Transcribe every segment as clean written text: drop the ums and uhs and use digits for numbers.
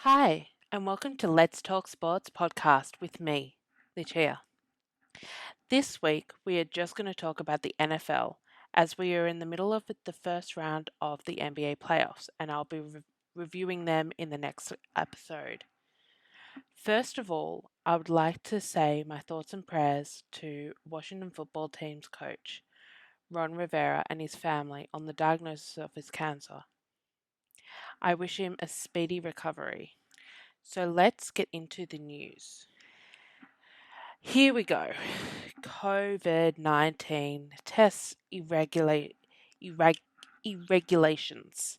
Hi, and welcome to Let's Talk Sports podcast with me, Lucia. This week, we are just going to talk about the NFL as we are in the middle of the first round of the NBA playoffs, and I'll be reviewing them in the next episode. First of all, I would like to say my thoughts and prayers to Washington football team's coach, Ron Rivera, and his family on the diagnosis of his cancer. I wish him a speedy recovery. So let's get into the news. Here we go. COVID-19 test irregulations.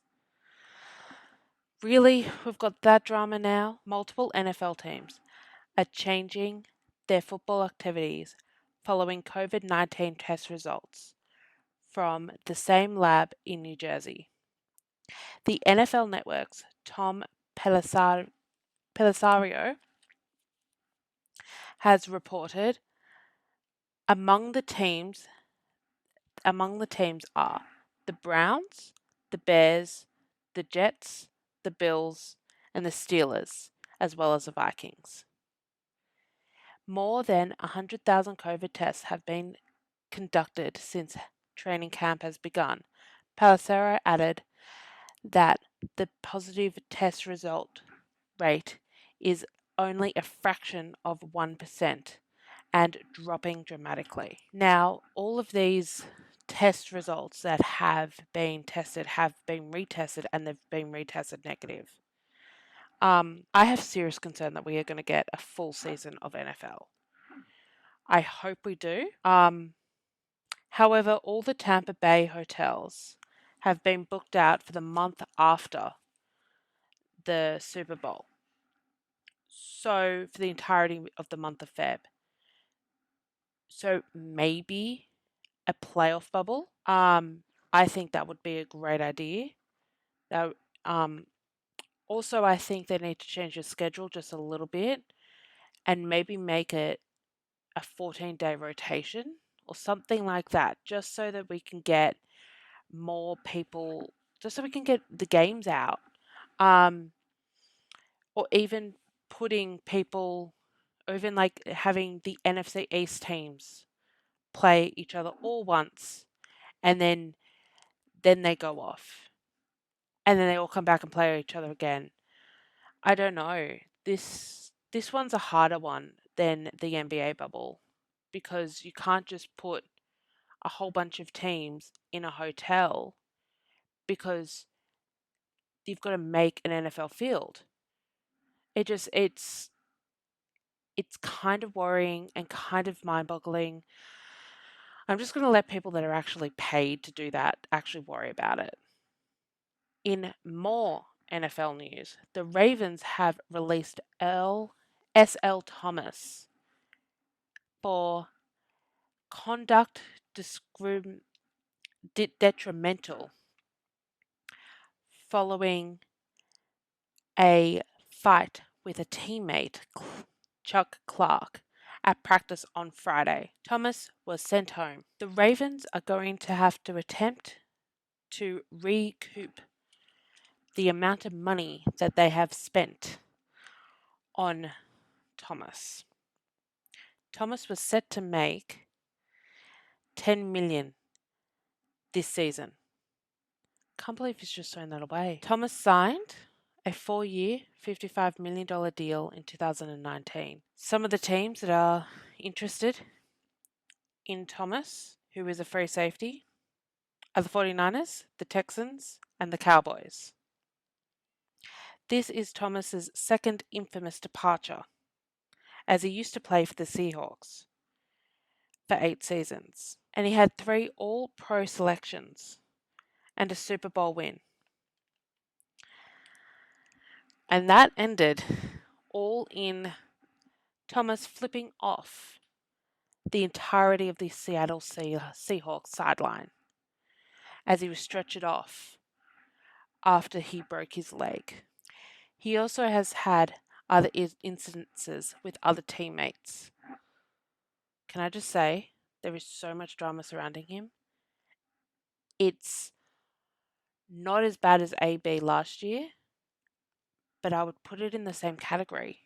Really, we've got that drama now? Multiple NFL teams are changing their football activities following COVID-19 test results from the same lab in New Jersey. The NFL Network's Tom Pelissaro has reported among the teams are the Browns, the Bears, the Jets, the Bills, and the Steelers, as well as the Vikings. More than 100,000 COVID tests have been conducted since training camp has begun. Palacero added that the positive test result rate is only a fraction of 1% and dropping dramatically. Now, all of these test results that have been tested have been retested and they've been retested negative. I have serious concern that we are going to get a full season of NFL. I hope we do. However, all the Tampa Bay hotels have been booked out for the month after the Super Bowl. So, for the entirety of the month of Feb. So, maybe a playoff bubble. I think that would be a great idea. That, also, I think they need to change the schedule just a little bit and maybe make it a 14-day rotation or something like that, just so that we can get more people, just so we can get the games out. Or even putting people, or even like having the NFC East teams play each other all once and then they go off. And then they all come back and play each other again. I don't know. This one's a harder one than the NBA bubble because you can't just put a whole bunch of teams in a hotel because you've got to make an NFL field. It's kind of worrying and kind of mind-boggling. I'm just going to let people that are actually paid to do that actually worry about it. In more NFL news, the Ravens have released S.L. Thomas for conduct detrimental following a fight with a teammate, Chuck Clark, at practice on Friday. Thomas was sent home. The Ravens are going to have to attempt to recoup the amount of money that they have spent on Thomas. Thomas was set to make $10 million this season. Can't believe he's just thrown that away. Thomas signed a 4-year, $55 million deal in 2019. Some of the teams that are interested in Thomas, who is a free safety, are the 49ers, the Texans, and the Cowboys. This is Thomas's second infamous departure, as he used to play for the Seahawks for 8 seasons, and he had 3 All-Pro selections and a Super Bowl win. And that ended all in Thomas flipping off the entirety of the Seattle Seahawks sideline as he was stretchered off after he broke his leg. He also has had other incidences with other teammates. Can I just say, there is so much drama surrounding him. It's not as bad as AB last year, but I would put it in the same category.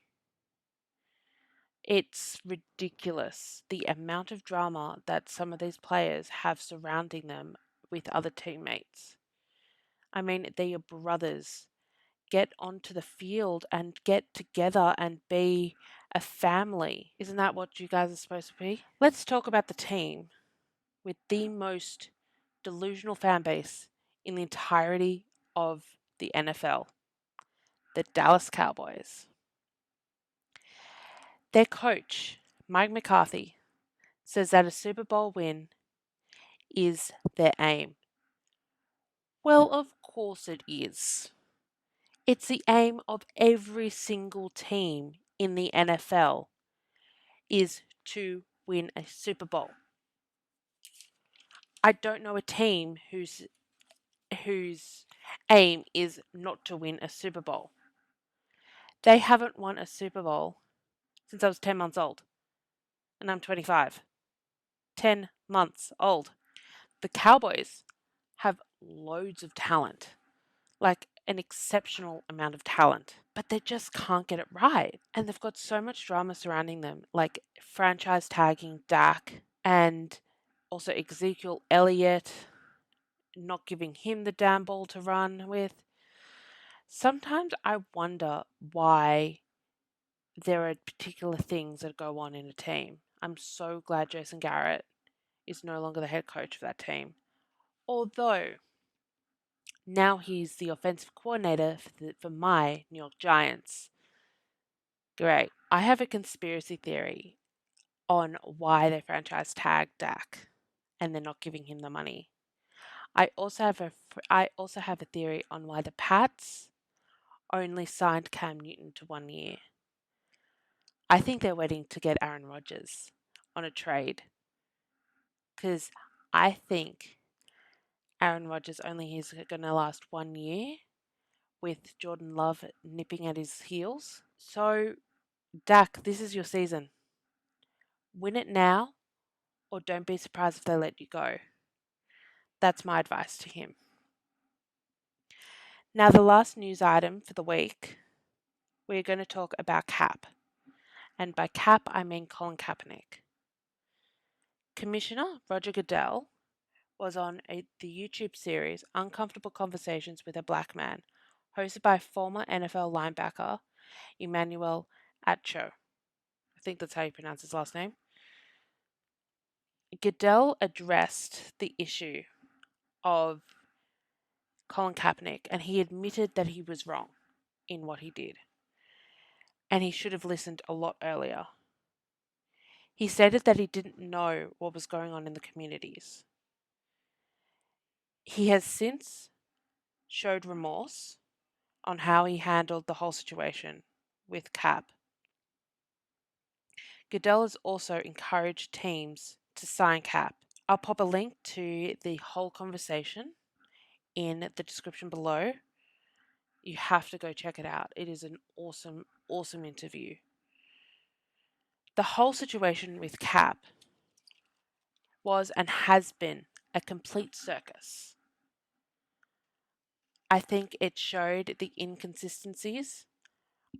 It's ridiculous the amount of drama that some of these players have surrounding them with other teammates. I mean, they're your brothers. Get onto the field and get together and be a family. Isn't that what you guys are supposed to be? Let's talk about the team with the most delusional fan base in the entirety of the NFL, the Dallas Cowboys. Their coach, Mike McCarthy, says that a Super Bowl win is their aim. Well, of course it is. It's the aim of every single team in the NFL is to win a Super Bowl. I don't know a team whose aim is not to win a Super Bowl. They haven't won a Super Bowl since I was 10 months old, and I'm 25. 10 months old. The Cowboys have loads of talent, like an exceptional amount of talent, but they just can't get it right. And they've got so much drama surrounding them, like franchise tagging Dak and also Ezekiel Elliott, not giving him the damn ball to run with. Sometimes I wonder why there are particular things that go on in a team. I'm so glad Jason Garrett is no longer the head coach of that team. Although now he's the offensive coordinator for my New York Giants. Great. I have a conspiracy theory on why they franchise tagged Dak and they're not giving him the money. I also have a theory on why the Pats only signed Cam Newton to 1 year. I think they're waiting to get Aaron Rodgers on a trade because I think Aaron Rodgers only is going to last 1 year with Jordan Love nipping at his heels. So, Dak, this is your season. Win it now or don't be surprised if they let you go. That's my advice to him. Now, the last news item for the week, we're going to talk about Cap. And by Cap, I mean Colin Kaepernick. Commissioner Roger Goodell was on the YouTube series Uncomfortable Conversations with a Black Man, hosted by former NFL linebacker Emmanuel Acho. I think that's how you pronounce his last name. Goodell addressed the issue of Colin Kaepernick and he admitted that he was wrong in what he did. And he should have listened a lot earlier. He stated that he didn't know what was going on in the communities. He has since showed remorse on how he handled the whole situation with Cap. Goodell has also encouraged teams to sign Cap. I'll pop a link to the whole conversation in the description below. You have to go check it out. It is an awesome, awesome interview. The whole situation with Cap was and has been a complete circus. I think it showed the inconsistencies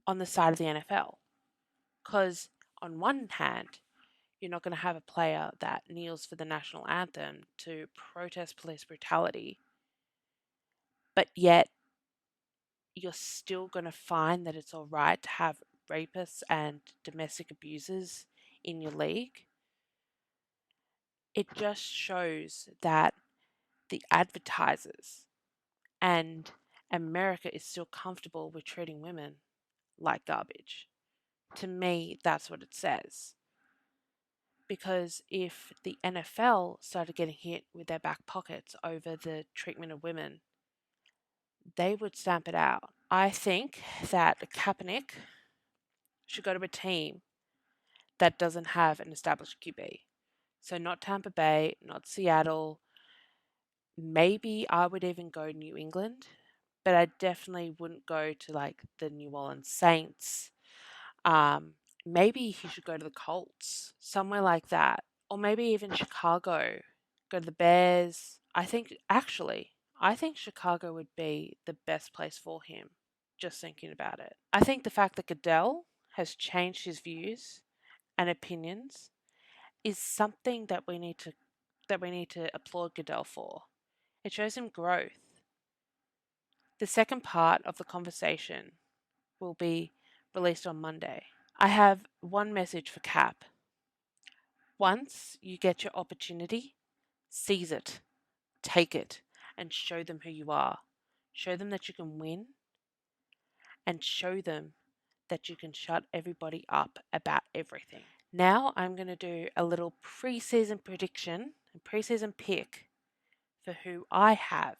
on the side of the NFL. Because on one hand, you're not going to have a player that kneels for the national anthem to protest police brutality, but yet you're still going to find that it's all right to have rapists and domestic abusers in your league. It just shows that the advertisers and America is still comfortable with treating women like garbage. To me, that's what it says. Because if the NFL started getting hit with their back pockets over the treatment of women, they would stamp it out. I think that Kaepernick should go to a team that doesn't have an established QB. So not Tampa Bay, not Seattle. Maybe I would even go New England, but I definitely wouldn't go to like the New Orleans Saints. Maybe he should go to the Colts, somewhere like that, or maybe even Chicago. Go to the Bears. I think Chicago would be the best place for him, just thinking about it. I think the fact that Goodell has changed his views and opinions is something that we need to applaud Goodell for. It shows him growth. The second part of the conversation will be released on Monday. I have one message for Cap. Once you get your opportunity, seize it, take it, and show them who you are. Show them that you can win, and show them that you can shut everybody up about everything. Now I'm going to do a little preseason prediction and preseason pick for who I have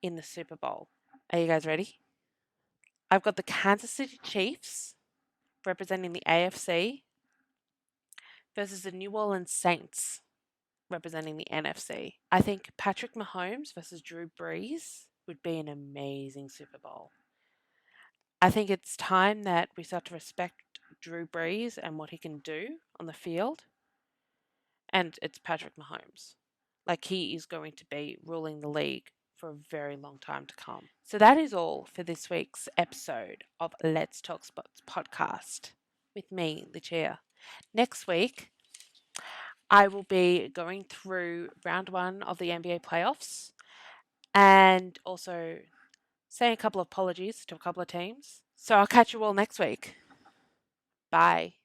in the Super Bowl. Are you guys ready? I've got the Kansas City Chiefs representing the AFC versus the New Orleans Saints representing the NFC. I think Patrick Mahomes versus Drew Brees would be an amazing Super Bowl. I think it's time that we start to respect Drew Brees and what he can do on the field. And it's Patrick Mahomes. Like, he is going to be ruling the league for a very long time to come. So that is all for this week's episode of Let's Talk Sports podcast with me, Lucia. Next week, I will be going through round 1 of the NBA playoffs and also saying a couple of apologies to a couple of teams. So I'll catch you all next week. Bye.